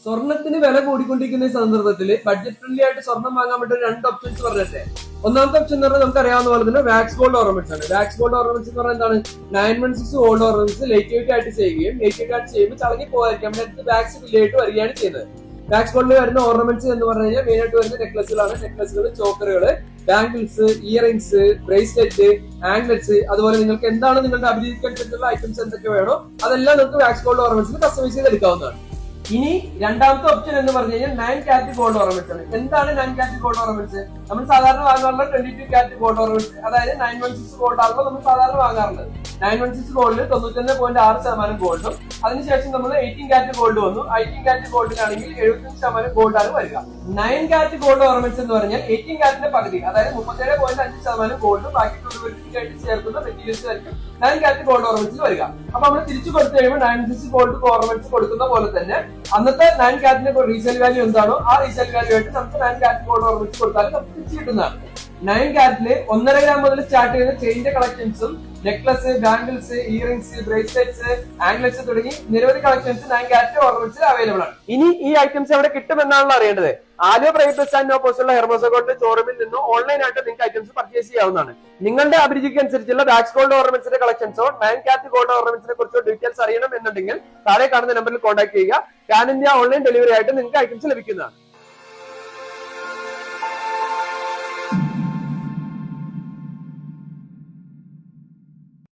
സ്വർണത്തിന് വില കൂടിക്കൊണ്ടിരിക്കുന്ന ഈ സന്ദർഭത്തിൽ ബഡ്ജറ്റ് ഫ്രണ്ട്ലി ആയിട്ട് സ്വർണം വാങ്ങാൻ പറ്റുന്ന രണ്ട് ഓപ്ഷൻസ് പറഞ്ഞിട്ടേ. ഒന്നാമത്തെ ഓപ്ഷൻ എന്ന് പറഞ്ഞാൽ നമുക്ക് അറിയാവുന്ന പോലെ തന്നെ വാക്സ് ഗോൾഡ് ഓർണമെന്റ്സ് ആണ്. വാക്സ് ഗോൾഡ് ഓർണമെന്റ്സ് എന്ന് പറഞ്ഞാൽ എന്താണ്? 916 ഗോൾഡ് ഓർണമെന്റ്സ് ലൈറ്റ് വെയിറ്റ് ആയിട്ട് ചെയ്യുകയും ലൈറ്റ് വെയിറ്റ് ആയിട്ട് ചെയ്യുമ്പോൾ ചളങ്ങി പോകാതിരിക്കും നമ്മുടെ വാക്സ് ഫില്ലായിട്ട് വരികയാണ് ചെയ്യുന്നത്. വാക്സ് ഗോൾഡിൽ വരുന്ന ഓർണമെന്റ്സ് എന്ന് പറഞ്ഞു കഴിഞ്ഞാൽ മെയിൻ ആയിട്ട് വരുന്ന നെക്ലസുകളാണ്. നെക്ലസുകൾ, ചോക്കറുകള്, ബാംഗിൾസ്, ഇയറിംഗ്സ്, ബ്രേസ്ലെറ്റ്, ആംഗ്ലറ്റ്സ്, അതുപോലെ നിങ്ങൾക്ക് എന്താണ് നിങ്ങളുടെ അഭിരുചിക്കനുസരിച്ചുള്ള ഐറ്റംസ് എന്തൊക്കെ വേണോ അതെല്ലാം നിങ്ങൾക്ക് വാക്സ് ഗോൾഡ് ഓർണമെന്റ്സിൽ കസ്റ്റമൈസ് ചെയ്ത് എടുക്കാവുന്നതാണ്. ഇനി രണ്ടാമത്തെ ഓപ്ഷൻ എന്ന് പറഞ്ഞു കഴിഞ്ഞാൽ 9 കാരറ്റ് ഗോൾഡ് ഓർണമെന്റ്സ് ആണ്. എന്താണ് 9 കാരറ്റ് ഗോൾഡ് ഓർണമെന്റ്സ്? നമ്മൾ സാധാരണ വാങ്ങാറുള്ള 22 കാരറ്റ് ഗോൾഡ് ഓർണമെന്റ്സ്, അതായത് 916 ഗോൾഡ് ആണല്ലോ നമ്മൾ സാധാരണ വാങ്ങാറുള്ളത്. 916 ഗോൾഡിൽ 91.6% ഗോൾഡും അതിനുശേഷം നമ്മൾ 18 കാരറ്റ് ഗോൾഡ് വന്നു. 18 കാരറ്റ് ഗോൾഡിനാണെങ്കിൽ 75% ഗോൾഡാണ് വരിക. 9 കാരറ്റ് ഗോൾഡ് ഓർണമെന്റ്സ് എന്ന് പറഞ്ഞാൽ 18 കാരറ്റിന്റെ പകുതി, അതായത് 37.5% ഗോൾഡും ബാക്കി ആയിട്ട് ചേർക്കുന്ന മെറ്റീരിയൽസ് ആയിരിക്കും 9 കാരറ്റ് ഗോൾഡ് ഓർണമെന്റ്സിൽ വരിക. അപ്പൊ നമ്മൾ തിരിച്ചു കൊടുത്തു കഴിയുമ്പോൾ 916 ഗോൾഡ് ഓർണമെന്റ്സ് കൊടുക്കുന്ന പോലെ തന്നെ അന്നത്തെ 9 കാരറ്റിന്റെ റീസെയിൽ വാല്യൂ എന്താണോ ആ റീസെയിൽ വാല്യൂ ആയിട്ട് നമുക്ക് 9 കാരറ്റ് ഗോൾഡ് ഓർണമെന്റ്സ് കൊടുത്താലും നമുക്ക് തിരിച്ചു കിട്ടുന്നതാണ്. 9 കാരറ്റില് 1.5 ഗ്രാം മുതൽ സ്റ്റാർട്ട് ചെയ്യുന്ന ചെയിന്റെ കളക്ഷൻസും necklace, bangles, earrings, bracelets, anklets തുടങ്ങി നിരവധി കളക്ഷൻസ് 9 കാരറ്റ് ഓർണമെന്റ്സ് അവൈലബിൾ ആണ്. ഇനി ഈ ഐറ്റംസ് എവിടെ കിട്ടുമെന്നാണല്ലോ അറിയേണ്ടത്. ആലുവ പ്രൈവറ്റ് ബസ് സ്റ്റാൻഡിന് ഓപ്പോസിറ്റുള്ള ഹെർമോസ ഗോൾഡ് ഷോറൂമിൽ നിന്ന് ഓൺലൈൻ ആയിട്ട് നിങ്ങൾക്ക് ഐറ്റംസ് പർച്ചേസ് ചെയ്യാവുന്നതാണ്. നിങ്ങളുടെ അഭിരുചിക്ക് അനുസരിച്ചുള്ള വാക്സ് ഗോൾഡ് ഓർണമെന്റ്സിന്റെ കളക്ഷൻസോ 9 കാരറ്റ് ഗോൾഡ് ഓർണമെന്റ്സിനെ കുറിച്ചോ ഡീറ്റെയിൽസ് അറിയണം എന്നുണ്ടെങ്കിൽ താഴെ കാണുന്ന നമ്പറിൽ കോൺടാക്ട് ചെയ്യുക. പാൻ ഇന്ത്യ ഓൺലൈൻ ഡെലിവറി ആയിട്ട് നിങ്ങൾക്ക് ഐറ്റംസ് ലഭിക്കുന്നതാണ്.